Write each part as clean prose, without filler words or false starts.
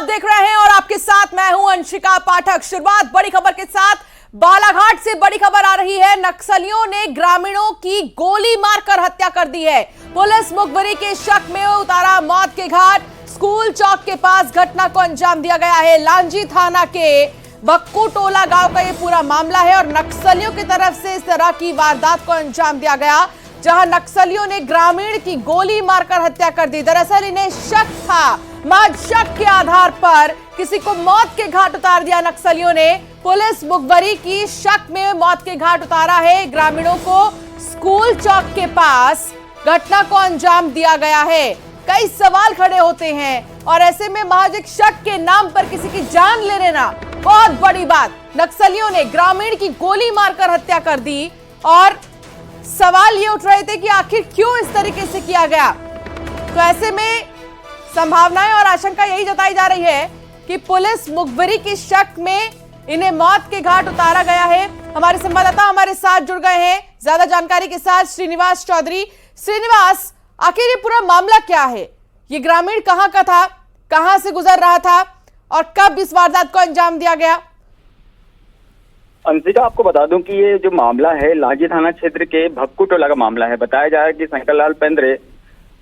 आप देख रहे हैं और आपके साथ मैं हूं अंशिका पाठक। शुरुआत बड़ी खबर के साथ। बालाघाट से बड़ी खबर आ रही है। नक्सलियों ने ग्रामीणों की गोली मारकर हत्या कर दी है। पुलिस मुखबिरी के शक में उतारा मौत के घाट। स्कूल चौक के पास घटना को अंजाम दिया गया है। लांजी थाना के बक्कू टोला गांव का ये पूरा मामला है और नक्सलियों की तरफ से इस तरह की वारदात को अंजाम दिया गया, जहां नक्सलियों ने ग्रामीण की गोली मारकर हत्या कर दी। दरअसल इन्हें शक था, महज शक के आधार पर किसी को मौत के घाट उतार दिया नक्सलियों ने। पुलिस मुखबिरी की शक में मौत के घाट उतारा है ग्रामीणों को। स्कूल चौक के पास घटना को अंजाम दिया गया है। कई सवाल खड़े होते हैं और ऐसे में महज एक शक के नाम पर किसी की जान ले लेना बहुत बड़ी बात। नक्सलियों ने ग्रामीण की गोली मारकर हत्या कर दी और सवाल ये उठ रहे थे कि आखिर क्यों इस तरीके से किया गया। तो ऐसे में संभावनाएं और आशंका यही जताई जा रही है कि पुलिस मुखबिरी की शक में इन्हें मौत के घाट उतारा गया है। हमारे संवाददाता हमारे साथ जुड़ गए हैं ज्यादा जानकारी के साथ। श्रीनिवास चौधरी, श्रीनिवास, आखिर ये पूरा मामला क्या है? ये ग्रामीण कहां का था, कहां से गुजर रहा था और कब इस वारदात को अंजाम दिया गया? अंशिका, आपको बता दूं कि ये जो मामला है लांजी थाना क्षेत्र के भक्कू टोला का मामला है। बताया जा रहा है कि शंकरलाल पेंद्रे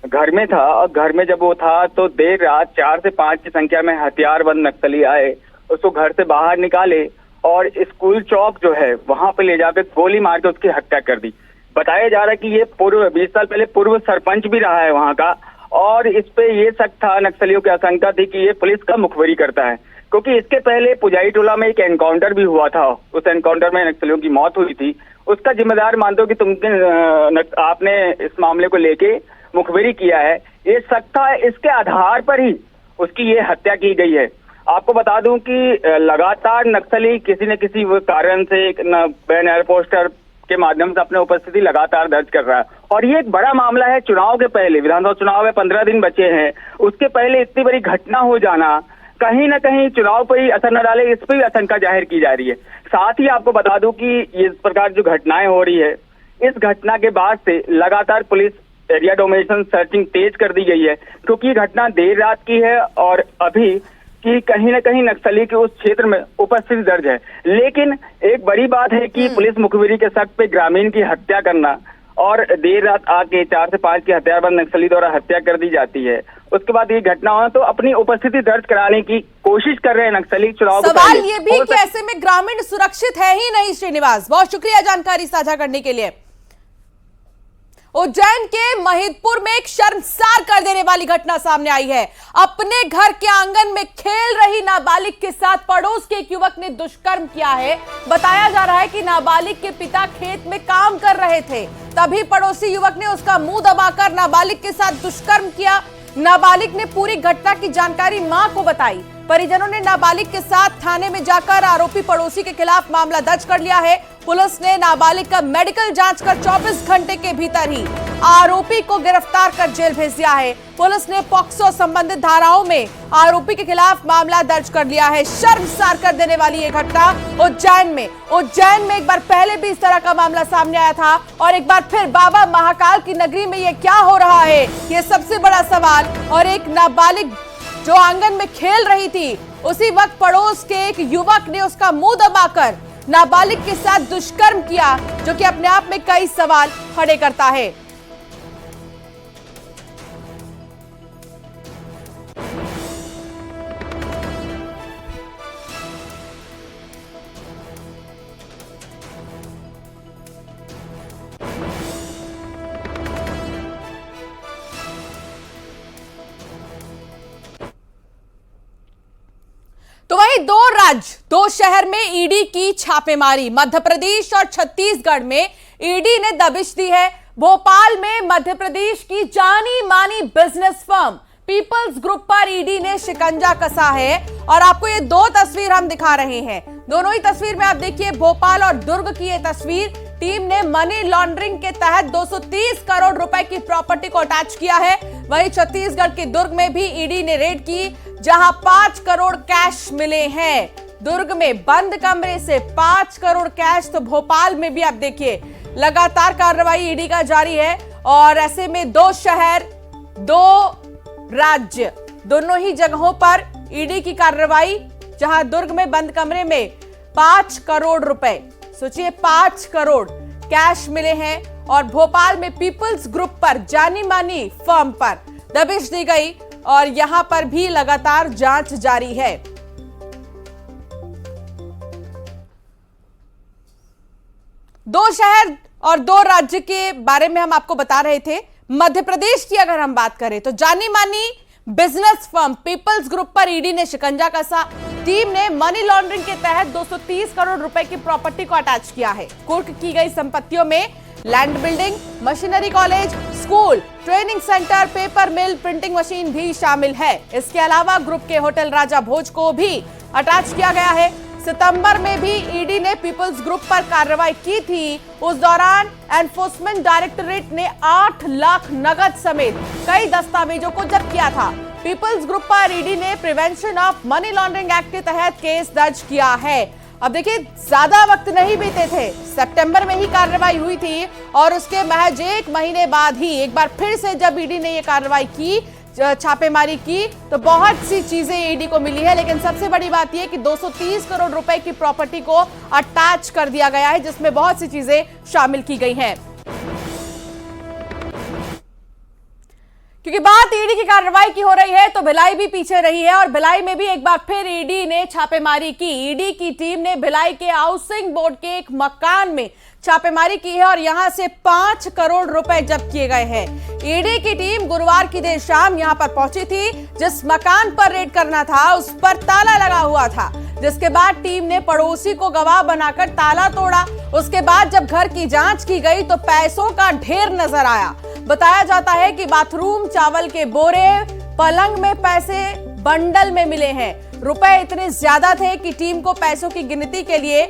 घर में था और घर में जब वो था तो देर रात 4 से 5 की संख्या में हथियारबंद नक्सली आए, उसको घर से बाहर निकाले और स्कूल चौक जो है वहां पे ले जाकर गोली मार के उसकी हत्या कर दी। बताया जा रहा है कि ये 20 साल पहले पूर्व सरपंच भी रहा है वहां का और इस पे ये शक था, नक्सलियों की आशंका थी कि ये पुलिस का मुखबिरी करता है, क्योंकि इसके पहले पुजाई टोला में एक एनकाउंटर भी हुआ था। उस एनकाउंटर में नक्सलियों की मौत हुई थी। उसका जिम्मेदार मानते हो कि आपने इस मामले को लेके मुखबिरी किया है। ये शक था, इसके आधार पर ही उसकी ये हत्या की गई है। आपको बता दूं कि लगातार नक्सली किसी न किसी कारण से बैनर पोस्टर के माध्यम से अपने उपस्थिति लगातार दर्ज कर रहा है और ये एक बड़ा मामला है। चुनाव के पहले, विधानसभा चुनाव में 15 दिन बचे हैं, उसके पहले इतनी बड़ी घटना हो जाना कहीं ना कहीं चुनाव पर ही असर न डाले, इस पर भी आशंका जाहिर की जा रही है। साथ ही आपको बता दूं कि इस प्रकार जो घटनाएं हो रही है, इस घटना के बाद से लगातार पुलिस एरिया डोमिनेशन सर्चिंग तेज कर दी गई है, क्योंकि ये घटना देर रात की है और अभी कि कहीं ना कहीं नक्सली के उस क्षेत्र में उपस्थिति दर्ज है। लेकिन एक बड़ी बात है कि पुलिस मुखबिरी के शक पे ग्रामीण की हत्या करना और देर रात आके 4 से 5 की हथियारबंद नक्सली द्वारा हत्या कर दी जाती है। उसके बाद ये घटना हो तो अपनी उपस्थिति दर्ज कराने की कोशिश कर रहे हैं नक्सली। चुनाव सवाल ये भी कि ऐसे में ग्रामीण सुरक्षित है ही नहीं। श्रीनिवास, बहुत शुक्रिया जानकारी साझा करने के लिए। उज्जैन के महिदपुर में एक शर्मसार कर देने वाली घटना सामने आई है। अपने घर के आंगन में खेल रही नाबालिग के साथ पड़ोस के एक युवक ने दुष्कर्म किया है। बताया जा रहा है कि नाबालिग के पिता खेत में काम कर रहे थे, तभी पड़ोसी युवक ने उसका मुंह दबाकर नाबालिग के साथ दुष्कर्म किया। नाबालिग ने पूरी घटना की जानकारी मां को बताई। परिजनों ने नाबालिग के साथ थाने में जाकर आरोपी पड़ोसी के खिलाफ मामला दर्ज कर लिया है। पुलिस ने नाबालिग का मेडिकल जांच कर 24 घंटे के भीतर ही आरोपी को गिरफ्तार कर जेल भेज दिया है। पुलिस ने पॉक्सो संबंधित धाराओं में आरोपी के खिलाफ मामला दर्ज कर लिया है। शर्मसार कर देने वाली ये घटना उज्जैन में एक बार पहले भी इस तरह का मामला सामने आया था और एक बार फिर बाबा महाकाल की नगरी में ये क्या हो रहा है, ये सबसे बड़ा सवाल। और एक नाबालिग जो आंगन में खेल रही थी, उसी वक्त पड़ोस के एक युवक ने उसका मुंह दबाकर नाबालिग के साथ दुष्कर्म किया, जो कि अपने आप में कई सवाल खड़े करता है। तो वहीं दो शहर में ईडी की छापेमारी। मध्य प्रदेश और छत्तीसगढ़ में ईडी ने दबिश दी है। भोपाल में मध्य प्रदेश की जानी मानी बिजनेस फर्म पीपल्स ग्रुप पर ईडी ने शिकंजा कसा है और आपको ये 2 तस्वीर हम दिखा रहे हैं। दोनों ही तस्वीर में आप देखिए भोपाल और दुर्ग की ये तस्वीर। टीम ने मनी लॉन्ड्रिंग के तहत 230 करोड़ रुपए की प्रॉपर्टी को अटैच किया है। वहीं छत्तीसगढ़ के दुर्ग में भी ईडी ने रेड की, जहां 5 करोड़ कैश मिले हैं। दुर्ग में बंद कमरे से 5 करोड़ कैश, तो भोपाल में भी आप देखिए लगातार कार्रवाई ईडी का जारी है। और ऐसे में 2 शहर 2 राज्य दोनों ही जगहों पर ईडी की कार्रवाई, जहां दुर्ग में बंद कमरे में 5 करोड़ रुपए, सोचिए 5 करोड़ कैश मिले हैं। और भोपाल में पीपल्स ग्रुप पर, जानी मानी फर्म पर दबिश दी गई और यहां पर भी लगातार जांच जारी है। दो शहर और दो राज्य के बारे में हम आपको बता रहे थे। मध्य प्रदेश की अगर हम बात करें तो जानी मानी बिजनेस फर्म पीपल्स ग्रुप पर ईडी ने शिकंजा कसा। टीम ने मनी लॉन्ड्रिंग के तहत 230 करोड़ रुपए की प्रॉपर्टी को अटैच किया है। कुर्क की गई संपत्तियों में land building, machinery college, school, training centre, paper mill, printing machine भी शामिल है। इसके अलावा ग्रुप के होटल राजा भोज को भी अटैच किया गया है। सितंबर में भी ईडी ने पीपल्स ग्रुप पर कार्रवाई की थी। उस दौरान एनफोर्समेंट डायरेक्टोरेट ने 8 लाख नगद समेत कई दस्तावेजों को जब्त किया था। पीपल्स ग्रुप पर ईडी ने prevention of money laundering act के तहत केस दर्ज किया है। अब देखिए, ज्यादा वक्त नहीं बीते थे, सितंबर में ही कार्रवाई हुई थी और उसके महज 1 महीने बाद ही एक बार फिर से जब ईडी ने यह कार्रवाई की, छापेमारी की, तो बहुत सी चीजें ईडी को मिली है। लेकिन सबसे बड़ी बात यह कि 230 करोड़ रुपए की प्रॉपर्टी को अटैच कर दिया गया है, जिसमें बहुत सी चीजें शामिल की गई हैं। क्योंकि बात ईडी की कार्रवाई की हो रही है तो भिलाई भी पीछे रही है और भिलाई में भी एक बार फिर ईडी ने छापेमारी की। ईडी की टीम ने भिलाई के हाउसिंग बोर्ड के एक मकान में छापेमारी की है और यहां से 5 करोड़ रुपए जब्त किए गए हैं। ईडी की टीम गुरुवार की देर शाम यहां पर पहुंची थी। जिस मकान पर रेड करना था उस पर ताला लगा हुआ था, जिसके बाद टीम ने पड़ोसी को गवाह बनाकर ताला तोड़ा। उसके बाद जब घर की जांच की गई तो पैसों का ढेर नजर आया। बताया जाता है कि बाथरूम, चावल के बोरे, पलंग में पैसे बंडल में मिले हैं। रुपए इतने ज्यादा थे कि टीम को पैसों की गिनती के लिए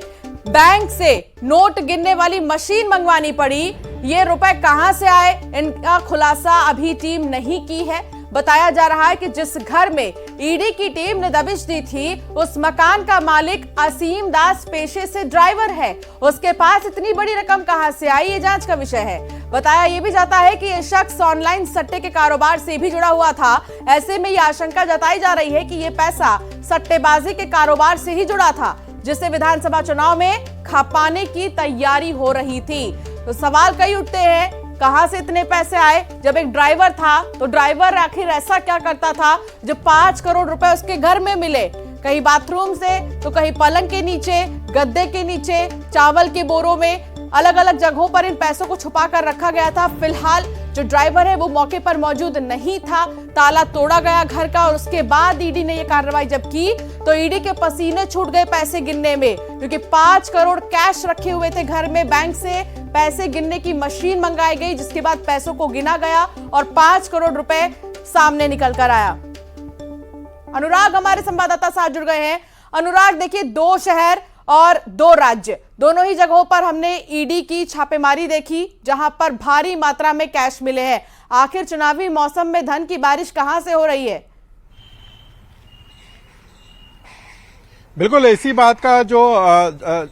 बैंक से नोट गिनने वाली मशीन मंगवानी पड़ी। ये रुपए कहां से आए, इनका खुलासा अभी टीम नहीं की है। बताया जा रहा है कि जिस घर में ईडी की टीम ने दबिश दी थी उस मकान का मालिक असीम दास पेशे से ड्राइवर है। उसके पास इतनी बड़ी रकम कहां से आई, ये जांच का विषय है। बताया यह भी जाता है कि यह शख्स ऑनलाइन सट्टे के कारोबार से भी जुड़ा हुआ था। ऐसे में यह आशंका जताई जा रही है कि यह पैसा सट्टेबाजी के कारोबार से ही जुड़ा था, जिसे विधानसभा चुनाव में खपाने की तैयारी हो रही थी। तो सवाल कई उठते हैं, कहां से इतने पैसे आए? जब एक ड्राइवर था तो ड्राइवर आखिर ऐसा क्या करता था जो 5 करोड़ रुपए उसके घर में मिले? कहीं बाथरूम से तो कहीं पलंग के नीचे, गद्दे के नीचे, चावल के बोरों में, अलग अलग जगहों पर इन पैसों को छुपा कर रखा गया था। फिलहाल जो ड्राइवर है वो मौके पर मौजूद नहीं था। ताला तोड़ा गया घर का और उसके बाद ईडी ने यह कार्रवाई जब की तो ईडी के पसीने छूट गए पैसे गिनने में, क्योंकि 5 करोड़ कैश रखे हुए थे घर में। बैंक से पैसे गिनने की मशीन मंगाई गई, जिसके बाद पैसों को गिना गया और 5 करोड़ रुपए सामने निकल कर आया। अनुराग हमारे संवाददाता साथ जुड़ गए हैं। अनुराग, देखिए, 2 शहर और 2 राज्य, दोनों ही जगहों पर हमने ईडी की छापेमारी देखी, जहां पर भारी मात्रा में कैश मिले हैं। आखिर चुनावी मौसम में धन की बारिश कहां से हो रही है? बिल्कुल इसी बात का जो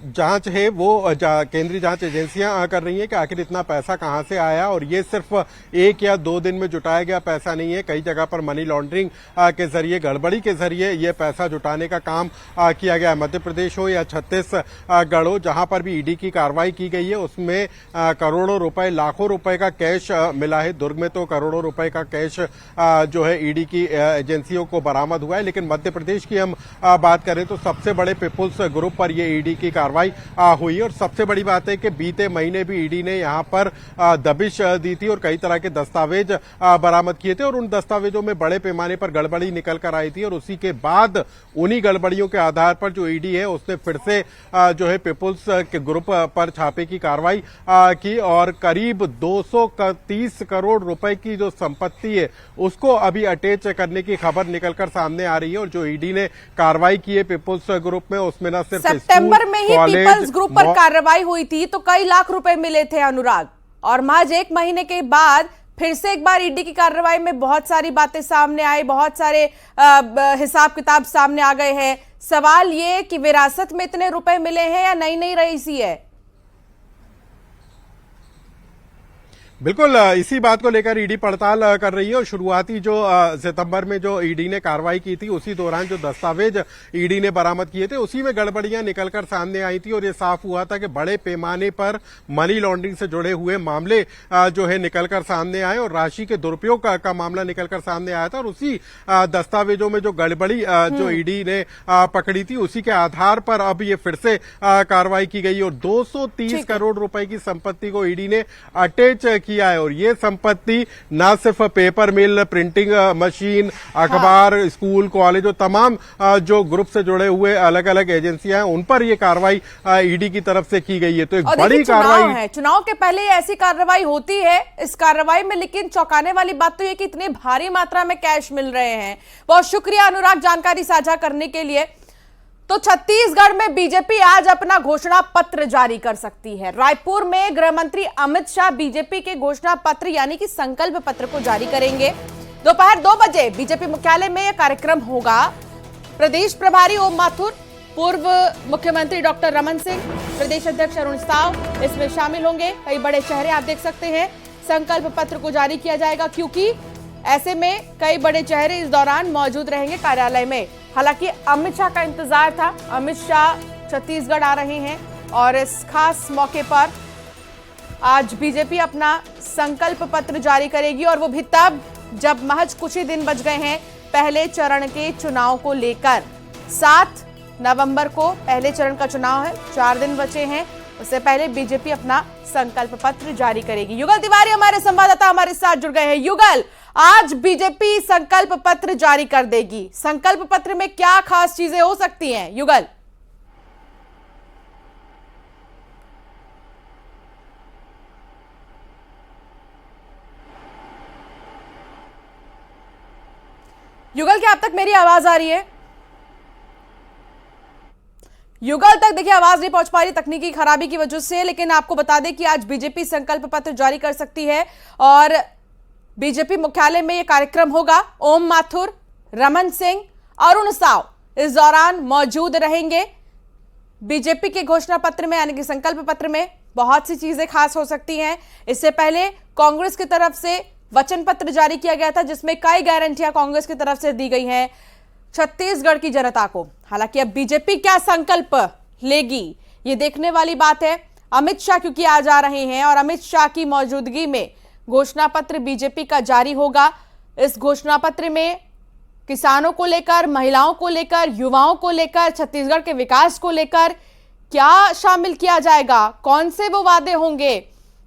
जांच है वो केंद्रीय जांच एजेंसियां कर रही हैं कि आखिर इतना पैसा कहां से आया। और ये सिर्फ 1 या 2 दिन में जुटाया गया पैसा नहीं है। कई जगह पर मनी लॉन्ड्रिंग के जरिए, गड़बड़ी के जरिए ये पैसा जुटाने का काम किया गया है। मध्य प्रदेश हो या छत्तीसगढ़ हो, जहां पर भी ईडी की कार्रवाई की गई है उसमें करोड़ों रुपए, लाखों रुपए का कैश मिला है। दुर्ग में तो करोड़ों रुपए का कैश जो है ईडी की एजेंसियों को बरामद हुआ है। लेकिन मध्य प्रदेश की हम बात करें तो सबसे बड़े पीपुल्स ग्रुप पर ये ईडी की कार्रवाई हुई। और सबसे बड़ी बात है कि बीते महीने भी ईडी ने यहां पर दबिश दी थी और कई तरह के दस्तावेज बरामद किए थे और उन दस्तावेजों में बड़े पैमाने पर गड़बड़ी निकल कर आई थी। और उसी के बाद उन्हीं गड़बड़ियों के आधार पर जो ईडी है उसने फिर से जो है पीपुल्स के ग्रुप पर छापे की कार्रवाई की और करीब 230 करोड़ रुपए की जो संपत्ति है उसको अभी अटैच करने की खबर निकलकर सामने आ रही है। और जो ईडी ने कार्रवाई की है पीपुल्स ग्रुप में, उसमें ना सिर्फ सितंबर में ही पीपल्स ग्रुप पर कार्रवाई हुई थी तो कई लाख रुपए मिले थे अनुराग, और महज 1 महीने के बाद फिर से एक बार ईडी की कार्रवाई में बहुत सारी बातें सामने आई, बहुत सारे हिसाब किताब सामने आ गए हैं। सवाल ये कि विरासत में इतने रुपए मिले हैं या नई नई रईसी है? बिल्कुल इसी बात को लेकर ईडी पड़ताल कर रही है और शुरुआती जो सितंबर में जो ईडी ने कार्रवाई की थी उसी दौरान जो दस्तावेज ईडी ने बरामद किए थे उसी में गड़बड़ियां निकलकर सामने आई थी और ये साफ हुआ था कि बड़े पैमाने पर मनी लॉन्ड्रिंग से जुड़े हुए मामले जो है निकलकर सामने आए और राशि के दुरुपयोग का मामला निकलकर सामने आया था और उसी दस्तावेजों में जो गड़बड़ी जो ईडी ने पकड़ी थी उसी के आधार पर अब ये फिर से कार्रवाई की गई और 230 करोड़ रुपए की संपत्ति को ईडी ने अटैच किया है और ये संपत्ति न सिर्फ पेपर मिल, प्रिंटिंग मशीन, अखबार, स्कूल, कॉलेज और तमाम जो ग्रुप से जुड़े हुए अलग अलग एजेंसियां हैं उन पर ये कार्रवाई ईडी की तरफ से की गई है। तो एक बड़ी कार्रवाई है। चुनाव के पहले ऐसी कार्रवाई होती है इस कार्रवाई में, लेकिन चौंकाने वाली बात तो ये कि इतने भारी मात्रा में कैश मिल रहे हैं। बहुत शुक्रिया अनुराग जानकारी साझा करने के लिए। तो छत्तीसगढ़ में बीजेपी आज अपना घोषणा पत्र जारी कर सकती है। रायपुर में गृह मंत्री अमित शाह बीजेपी के घोषणा पत्र यानी कि संकल्प पत्र को जारी करेंगे। दोपहर 2 बजे बीजेपी मुख्यालय में यह कार्यक्रम होगा। प्रदेश प्रभारी ओम माथुर, पूर्व मुख्यमंत्री डॉक्टर रमन सिंह, प्रदेश अध्यक्ष अरुण साव इसमें शामिल होंगे। कई बड़े चेहरे आप देख सकते हैं। संकल्प पत्र को जारी किया जाएगा क्योंकि ऐसे में कई बड़े चेहरे इस दौरान मौजूद रहेंगे कार्यालय में। हालांकि अमित शाह का इंतजार था। अमित शाह छत्तीसगढ़ आ रहे हैं और इस खास मौके पर आज बीजेपी अपना संकल्प पत्र जारी करेगी और वो भी तब जब महज कुछ ही दिन बच गए हैं पहले चरण के चुनाव को लेकर। 7 नवंबर को पहले चरण का चुनाव है, 4 दिन बचे हैं। उससे पहले बीजेपी अपना संकल्प पत्र जारी करेगी। युगल तिवारी हमारे संवाददाता हमारे साथ जुड़ गए हैं। युगल, आज बीजेपी संकल्प पत्र जारी कर देगी। संकल्प पत्र में क्या खास चीजें हो सकती हैं? युगल युगल, क्या अब तक मेरी आवाज आ रही है? युगल तक देखिए आवाज नहीं पहुंच पा रही तकनीकी खराबी की वजह से, लेकिन आपको बता दें कि आज बीजेपी संकल्प पत्र जारी कर सकती है और बीजेपी मुख्यालय में यह कार्यक्रम होगा। ओम माथुर, रमन सिंह, अरुण साव इस दौरान मौजूद रहेंगे। बीजेपी के घोषणा पत्र में यानी कि संकल्प पत्र में बहुत सी चीजें खास हो सकती हैं। इससे पहले कांग्रेस की तरफ से वचन पत्र जारी किया गया था जिसमें कई गारंटियां कांग्रेस की तरफ से दी गई हैं छत्तीसगढ़ की जनता को। हालांकि अब बीजेपी क्या संकल्प लेगी ये देखने वाली बात है। अमित शाह क्योंकि आज आ रहे हैं और अमित शाह की मौजूदगी में घोषणा पत्र बीजेपी का जारी होगा। इस घोषणा पत्र में किसानों को लेकर, महिलाओं को लेकर, युवाओं को लेकर, छत्तीसगढ़ के विकास को लेकर क्या शामिल किया जाएगा, कौन से वो वादे होंगे,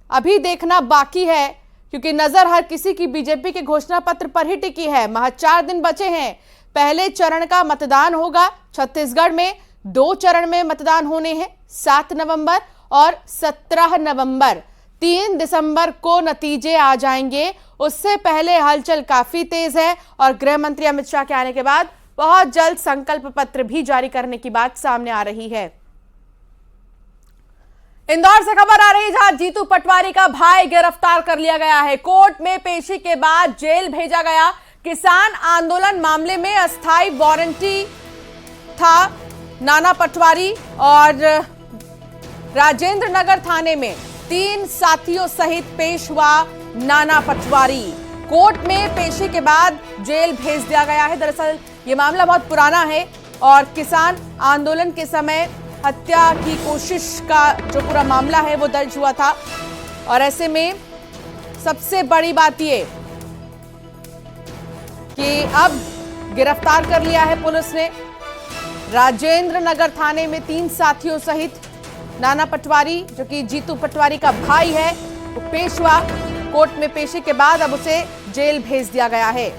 अभी देखना बाकी है क्योंकि नजर हर किसी की बीजेपी के घोषणा पत्र पर ही टिकी है। महज 4 दिन बचे हैं। पहले चरण का मतदान होगा। छत्तीसगढ़ में 2 चरण में मतदान होने हैं, 7 नवंबर और 17 नवंबर। 3 दिसंबर को नतीजे आ जाएंगे। उससे पहले हलचल काफी तेज है और गृह मंत्री अमित शाह के आने के बाद बहुत जल्द संकल्प पत्र भी जारी करने की बात सामने आ रही है। इंदौर से खबर आ रही है जहां जीतू पटवारी का भाई गिरफ्तार कर लिया गया है। कोर्ट में पेशी के बाद जेल भेजा गया। किसान आंदोलन मामले में अस्थायी वारंटी था नाना पटवारी और राजेंद्र नगर थाने में 3 साथियों सहित पेश हुआ नाना पटवारी। कोर्ट में पेशी के बाद जेल भेज दिया गया है। दरअसल ये मामला बहुत पुराना है और किसान आंदोलन के समय हत्या की कोशिश का जो पूरा मामला है वो दर्ज हुआ था और ऐसे में सबसे बड़ी बात ये कि अब गिरफ्तार कर लिया है पुलिस ने। राजेंद्र नगर थाने में 3 साथियों सहित नाना पटवारी जो कि जीतू पटवारी का भाई है वो पेश हुआ। कोर्ट में पेशी के बाद अब उसे जेल भेज दिया गया है।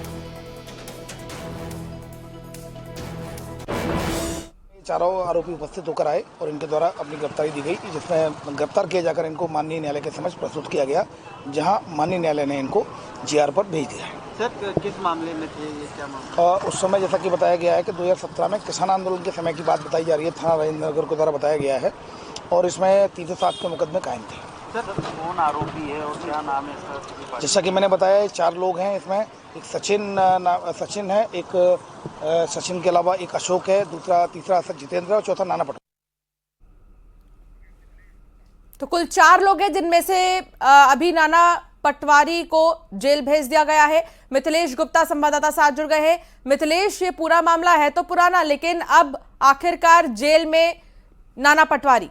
चारों आरोपी उपस्थित होकर आए और इनके द्वारा अपनी गिरफ्तारी दी गई, जिसमें गिरफ्तार किए जाकर इनको माननीय न्यायालय के समक्ष प्रस्तुत किया गया, जहां माननीय न्यायालय ने इनको जीआर पर भेज दिया है। सर किस मामले में थे ये, क्या मामला? उस समय जैसा कि बताया गया है कि 2017 में किसान आंदोलन के समय की बात बताई जा रही है, थाना राजेंद्र नगर के द्वारा बताया गया है और इसमें 307 के मुकदमे कायम थे। सर कौन आरोपी है और क्या नाम है सर? जैसा कि मैंने बताया 4 लोग हैं इसमें। एक सचिन है, एक सचिन के अलावा एक अशोक है, तीसरा जितेंद्र और चौथा नाना पटवारी। तो कुल 4 लोग हैं जिनमें से अभी नाना पटवारी को जेल भेज दिया गया है। मिथिलेश गुप्ता संवाददाता साथ जुड़ गए हैं। मिथिलेश, ये पूरा मामला है तो पुराना, लेकिन अब आखिरकार जेल में नाना पटवारी।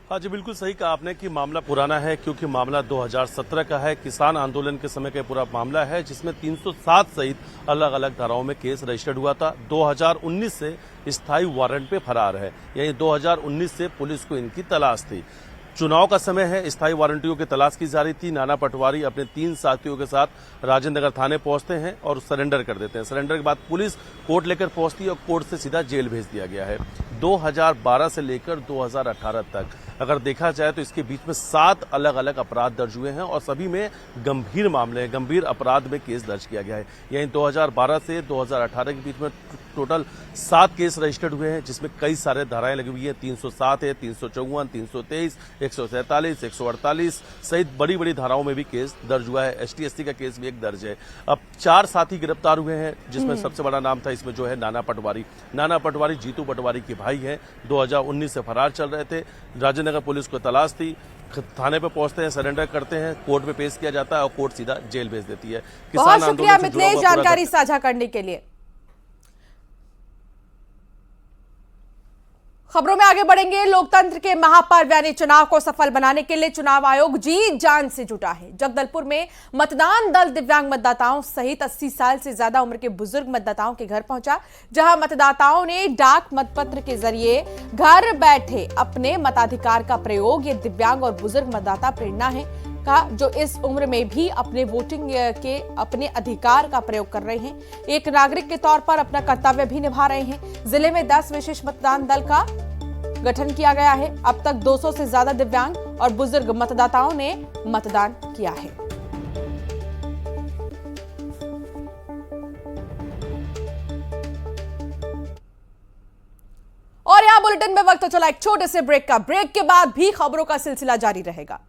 हाँ जी, बिल्कुल सही कहा आपने कि मामला पुराना है, क्योंकि मामला 2017 का है। किसान आंदोलन के समय का पूरा मामला है, जिसमें 307 सहित अलग अलग धाराओं में केस रजिस्टर्ड हुआ था। 2019 से स्थायी वारंट पे फरार है, यानी 2019 से पुलिस को इनकी तलाश थी। चुनाव का समय है, स्थायी वारंटियों की तलाश की जा रही थी। नाना पटवारी अपने 3 साथियों के साथ राजेंद्र नगर थाने पहुंचते हैं और सरेंडर कर देते हैं। सरेंडर के बाद पुलिस कोर्ट लेकर पहुंचती है और कोर्ट से सीधा जेल भेज दिया गया है। 2012 से लेकर 2018 तक अगर देखा जाए तो इसके बीच में 7 अलग अलग अपराध दर्ज हुए हैं और सभी में गंभीर मामले हैं, गंभीर अपराध में केस दर्ज किया गया है। यानी 2012 से 2018 के बीच में टोटल 7 केस रजिस्टर्ड हुए हैं, जिसमें कई सारे धाराएं लगी हुई है। 307 है, 354, 323, 147, 148 सहित बड़ी बड़ी धाराओं में भी केस दर्ज हुआ है। ST SC का केस भी एक दर्ज है। अब 4 साथी गिरफ्तार हुए हैं, जिसमें सबसे बड़ा नाम था इसमें जो है नाना पटवारी। नाना पटवारी जीतू पटवारी के भाई हैं, 2019 से फरार चल रहे थे। राजेंद्र नगर पुलिस को तलाश थी, थाने पे पहुंचते हैं, सरेंडर करते हैं, कोर्ट में पेश किया जाता है और कोर्ट सीधा जेल भेज देती है। बहुत शुक्रिया मिथिलेश जानकारी साझा करने के लिए। खबरों में आगे बढ़ेंगे। लोकतंत्र के महापर्व यानी चुनाव को सफल बनाने के लिए चुनाव आयोग जी जान से जुटा है। जगदलपुर में मतदान दल दिव्यांग मतदाताओं सहित 80 साल से ज्यादा उम्र के बुजुर्ग मतदाताओं के घर पहुंचा, जहां मतदाताओं ने डाक मतपत्र के जरिए घर बैठे अपने मताधिकार का प्रयोग। ये दिव्यांग और बुजुर्ग मतदाता प्रेरणा है का जो इस उम्र में भी अपने वोटिंग के अपने अधिकार का प्रयोग कर रहे हैं, एक नागरिक के तौर पर अपना कर्तव्य भी निभा रहे हैं। जिले में 10 विशेष मतदान दल का गठन किया गया है। अब तक 200 से ज्यादा दिव्यांग और बुजुर्ग मतदाताओं ने मतदान किया है। और यहां बुलेटिन में वक्त तो चला एक छोटे से ब्रेक का। ब्रेक के बाद भी खबरों का सिलसिला जारी रहेगा।